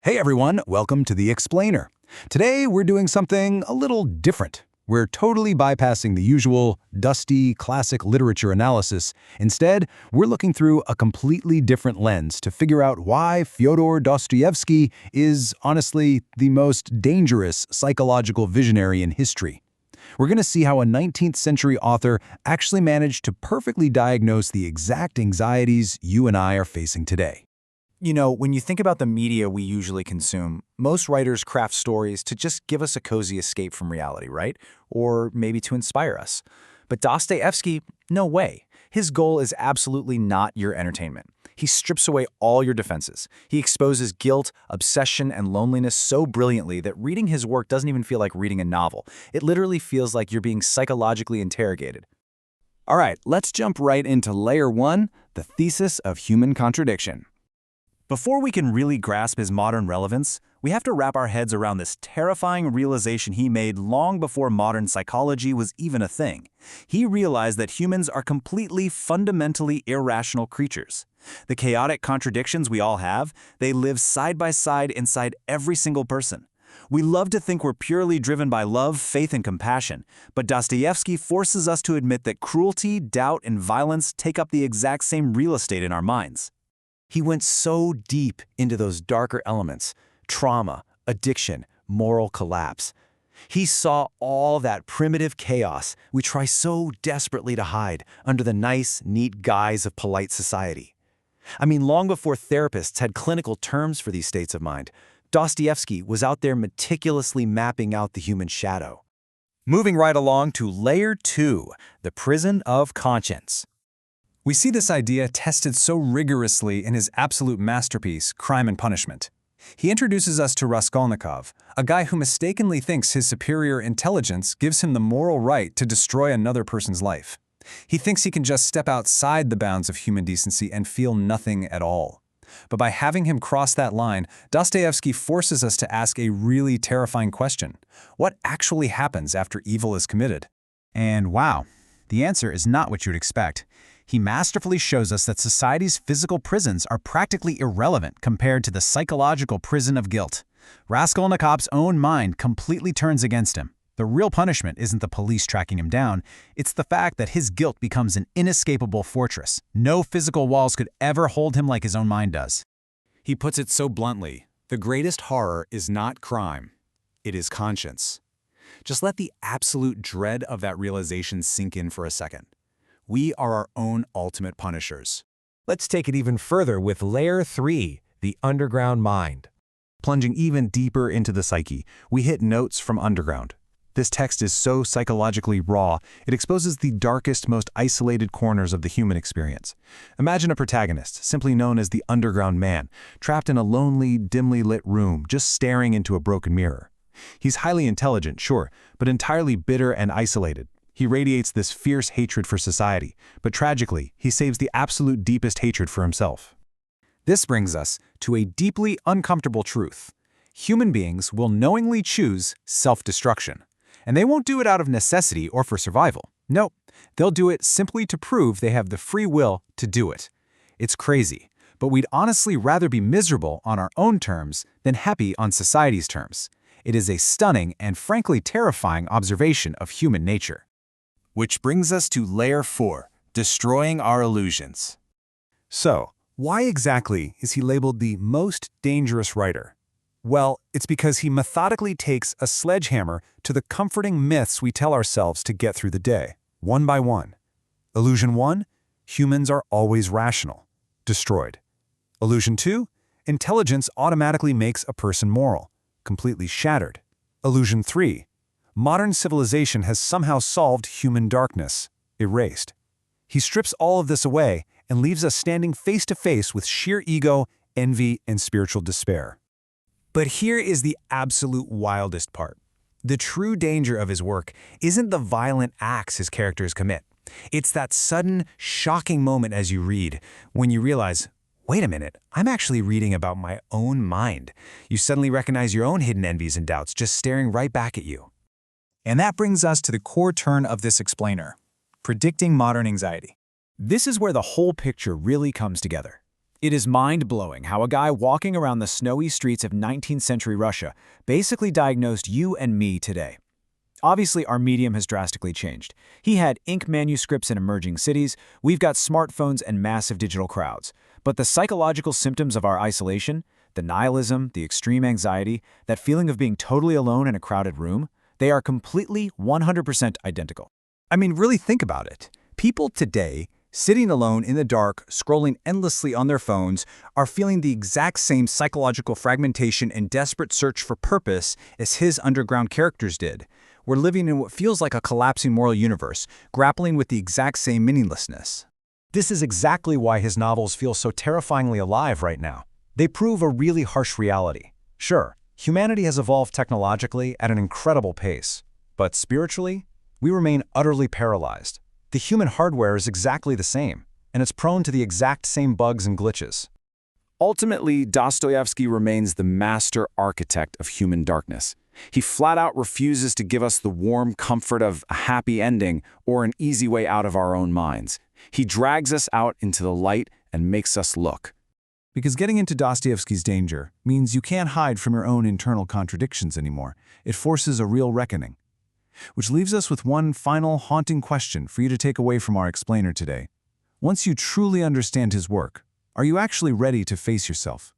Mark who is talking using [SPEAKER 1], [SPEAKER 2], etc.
[SPEAKER 1] Hey everyone, welcome to The Explainer. Today we're doing something a little different. We're totally bypassing the usual, dusty, classic literature analysis. Instead, we're looking through a completely different lens to figure out why Fyodor Dostoevsky is, honestly, the most dangerous psychological visionary in history. We're going to see how a 19th century author actually managed to perfectly diagnose the exact anxieties you and I are facing today.
[SPEAKER 2] You know, when you think about the media we usually consume, most writers craft stories to just give us a cozy escape from reality, right? Or maybe to inspire us. But Dostoevsky, no way. His goal is absolutely not your entertainment. He strips away all your defenses. He exposes guilt, obsession, and loneliness so brilliantly that reading his work doesn't even feel like reading a novel. It literally feels like you're being psychologically interrogated.
[SPEAKER 1] All right, let's jump right into Layer 1, the thesis of human contradiction.
[SPEAKER 3] Before we can really grasp his modern relevance, we have to wrap our heads around this terrifying realization he made long before modern psychology was even a thing. He realized that humans are completely, fundamentally irrational creatures. The chaotic contradictions we all have, they live side by side inside every single person. We love to think we're purely driven by love, faith, and compassion, but Dostoevsky forces us to admit that cruelty, doubt, and violence take up the exact same real estate in our minds.
[SPEAKER 1] He went so deep into those darker elements, trauma, addiction, moral collapse. He saw all that primitive chaos we try so desperately to hide under the nice, neat guise of polite society. I mean, long before therapists had clinical terms for these states of mind, Dostoevsky was out there meticulously mapping out the human shadow.
[SPEAKER 3] Moving right along to Layer 2, the prison of conscience.
[SPEAKER 4] We see this idea tested so rigorously in his absolute masterpiece, Crime and Punishment. He introduces us to Raskolnikov, a guy who mistakenly thinks his superior intelligence gives him the moral right to destroy another person's life. He thinks he can just step outside the bounds of human decency and feel nothing at all. But by having him cross that line, Dostoevsky forces us to ask a really terrifying question. What actually happens after evil is committed?
[SPEAKER 5] And wow, the answer is not what you'd expect. He masterfully shows us that society's physical prisons are practically irrelevant compared to the psychological prison of guilt. Raskolnikov's own mind completely turns against him. The real punishment isn't the police tracking him down, it's the fact that his guilt becomes an inescapable fortress. No physical walls could ever hold him like his own mind does.
[SPEAKER 4] He puts it so bluntly, the greatest horror is not crime, it is conscience. Just let the absolute dread of that realization sink in for a second. We are our own ultimate punishers.
[SPEAKER 6] Let's take it even further with Layer 3, the underground mind.
[SPEAKER 5] Plunging even deeper into the psyche, we hit Notes from Underground. This text is so psychologically raw, it exposes the darkest, most isolated corners of the human experience. Imagine a protagonist, simply known as the underground man, trapped in a lonely, dimly lit room, just staring into a broken mirror. He's highly intelligent, sure, but entirely bitter and isolated. He radiates this fierce hatred for society, but tragically, he saves the absolute deepest hatred for himself.
[SPEAKER 4] This brings us to a deeply uncomfortable truth. Human beings will knowingly choose self-destruction. And they won't do it out of necessity or for survival. No, they'll do it simply to prove they have the free will to do it. It's crazy, but we'd honestly rather be miserable on our own terms than happy on society's terms. It is a stunning and frankly terrifying observation of human nature.
[SPEAKER 3] Which brings us to Layer 4, destroying our illusions.
[SPEAKER 4] So, why exactly is he labeled the most dangerous writer? Well, it's because he methodically takes a sledgehammer to the comforting myths we tell ourselves to get through the day, one by one. Illusion 1, humans are always rational. Destroyed. Illusion 2, intelligence automatically makes a person moral. Completely shattered. Illusion 3, modern civilization has somehow solved human darkness. Erased. He strips all of this away and leaves us standing face to face with sheer ego, envy, and spiritual despair. But here is the absolute wildest part. The true danger of his work isn't the violent acts his characters commit. It's that sudden, shocking moment as you read, when you realize, wait a minute, I'm actually reading about my own mind. You suddenly recognize your own hidden envies and doubts just staring right back at you. And that brings us to the core turn of this explainer, predicting modern anxiety. This is where the whole picture really comes together.
[SPEAKER 2] It is mind-blowing how a guy walking around the snowy streets of 19th century Russia basically diagnosed you and me today. Obviously, our medium has drastically changed. He had ink manuscripts in emerging cities, we've got smartphones and massive digital crowds. But the psychological symptoms of our isolation, the nihilism, the extreme anxiety, that feeling of being totally alone in a crowded room, they are completely 100% identical.
[SPEAKER 1] I mean, really think about it. People today, sitting alone in the dark, scrolling endlessly on their phones, are feeling the exact same psychological fragmentation and desperate search for purpose as his underground characters did. We're living in what feels like a collapsing moral universe, grappling with the exact same meaninglessness.
[SPEAKER 5] This is exactly why his novels feel so terrifyingly alive right now. They prove a really harsh reality. Sure, humanity has evolved technologically at an incredible pace, but spiritually, we remain utterly paralyzed. The human hardware is exactly the same, and it's prone to the exact same bugs and glitches.
[SPEAKER 3] Ultimately, Dostoevsky remains the master architect of human darkness. He flat out refuses to give us the warm comfort of a happy ending or an easy way out of our own minds. He drags us out into the light and makes us look.
[SPEAKER 4] Because getting into Dostoevsky's danger means you can't hide from your own internal contradictions anymore. It forces a real reckoning. Which leaves us with one final haunting question for you to take away from our explainer today. Once you truly understand his work, are you actually ready to face yourself?